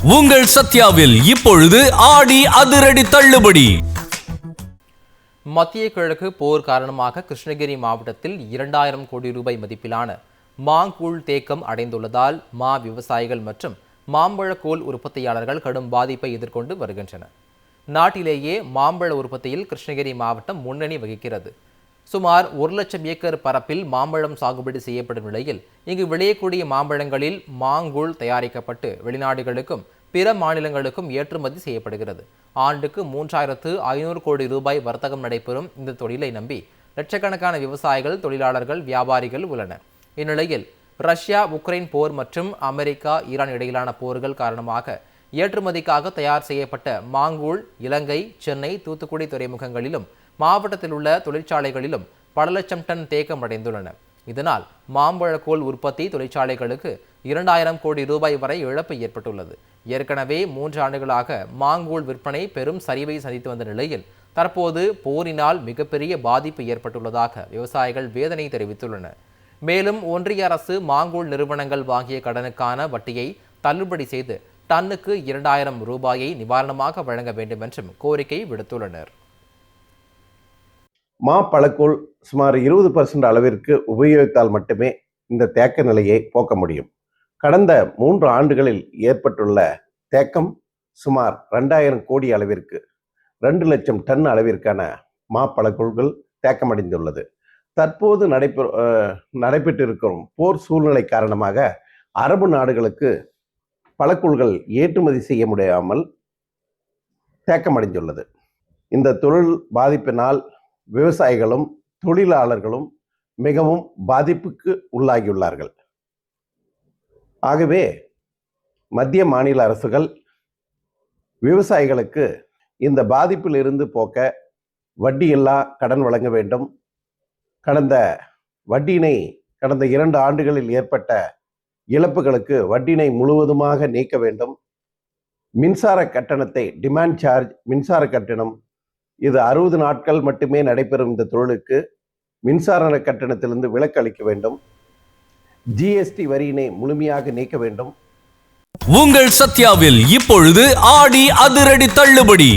உங்கள் சத்யாவில் இப்பொழுது ஆடி அதிரடி தள்ளுபடி. மத்திய கிழக்கு போர் காரணமாக கிருஷ்ணகிரி மாவட்டத்தில் 2000 கோடி ரூபாய் மதிப்பிலான மாங்கூழ் தேக்கம் அடைந்துள்ளதால் விவசாயிகள் மற்றும் மாம்பழக்கூழ் உற்பத்தியாளர்கள் கடும் பாதிப்பை எதிர்கொண்டு வருகின்றனர். நாட்டிலேயே மாம்பழ உற்பத்தியில் கிருஷ்ணகிரி மாவட்டம் முன்னணி வகிக்கிறது. சுமார் 1 லட்சம் ஏக்கர் பரப்பில் மாம்பழம் சாகுபடி செய்யப்படும் நிலையில் இங்கு விளையக்கூடிய மாம்பழங்களில் மாங்கூழ் தயாரிக்கப்பட்டு வெளிநாடுகளுக்கும் பிற மாநிலங்களுக்கும் ஏற்றுமதி செய்யப்படுகிறது. ஆண்டுக்கு 3500 கோடி ரூபாய் வர்த்தகம் நடைபெறும் இந்த தொழிலை நம்பி லட்சக்கணக்கான விவசாயிகள், தொழிலாளர்கள், வியாபாரிகள் உள்ளனர். இந்நிலையில் ரஷ்யா உக்ரைன் போர் மற்றும் அமெரிக்கா ஈரான் இடையிலான போர்கள் காரணமாக ஏற்றுமதிக்காக தயார் செய்யப்பட்ட மாங்கூழ் இலங்கை, சென்னை, தூத்துக்குடி துறைமுகங்களிலும் மாவட்டத்தில் உள்ள தொழிற்சாலைகளிலும் பல லட்சம் டன் தேக்கம் அடைந்துள்ளன. இதனால் மாம்பழக்கூழ் உற்பத்தி தொழிற்சாலைகளுக்கு 2000 கோடி ரூபாய் வரை இழப்பு ஏற்பட்டுள்ளது. ஏற்கனவே 3 ஆண்டுகளாக மாங்கூழ் விற்பனை பெரும் சரிவை சந்தித்து வந்த நிலையில் தற்போது போரினால் மிகப்பெரிய பாதிப்பு ஏற்பட்டுள்ளதாக விவசாயிகள் வேதனை தெரிவித்துள்ளனர். மேலும் ஒன்றிய அரசு மாங்கூழ் நிறுவனங்கள் வாங்கிய கடனுக்கான வட்டியை தள்ளுபடி செய்து டன்னுக்கு 2000 ரூபாயை நிவாரணமாக வழங்க வேண்டும் என்றும் கோரிக்கை விடுத்துள்ளனர். மாப்பழக்கூழ் சுமார் 20% அளவிற்கு உபயோகித்தால் மட்டுமே இந்த தேக்க நிலையை போக்க முடியும். கடந்த 3 ஆண்டுகளில் ஏற்பட்டுள்ள தேக்கம் சுமார் 2000 கோடி அளவிற்கு 2 லட்சம் டன் அளவிற்கான மாப்பழக்கூழ்கள் தேக்கமடைந்துள்ளது. தற்போது நடைபெற்றிருக்கும் போர் சூழ்நிலை காரணமாக அரபு நாடுகளுக்கு பழக்கூழ்கள் ஏற்றுமதி செய்ய முடியாமல் தேக்கமடைந்துள்ளது. இந்த தொழில் பாதிப்பினால் விவசாயிகளும் தொழிலாளர்களும் மிகவும் பாதிப்புக்கு உள்ளாகியுள்ளார்கள். ஆகவே மத்திய மாநில அரசுகள் விவசாயிகளுக்கு இந்த பாதிப்பில் இருந்து போக்க வட்டியில்லா கடன் வழங்க வேண்டும். கடந்த 2 ஆண்டுகளில் ஏற்பட்ட இழப்புகளுக்கு வட்டியினை முழுவதுமாக நீக்க வேண்டும். மின்சார கட்டணத்தை டிமாண்ட் சார்ஜ் மின்சார கட்டணம் இது 60 நாட்கள் மட்டுமே நடைபெறும் இந்த தொழிலுக்கு மின்சார கட்டணத்திலிருந்து விலக்கு அளிக்க வேண்டும். ஜிஎஸ்டி வரியினை முழுமையாக நீக்க வேண்டும். உங்கள் சத்யாவில் இப்பொழுது ஆடி அதிரடி தள்ளுபடி.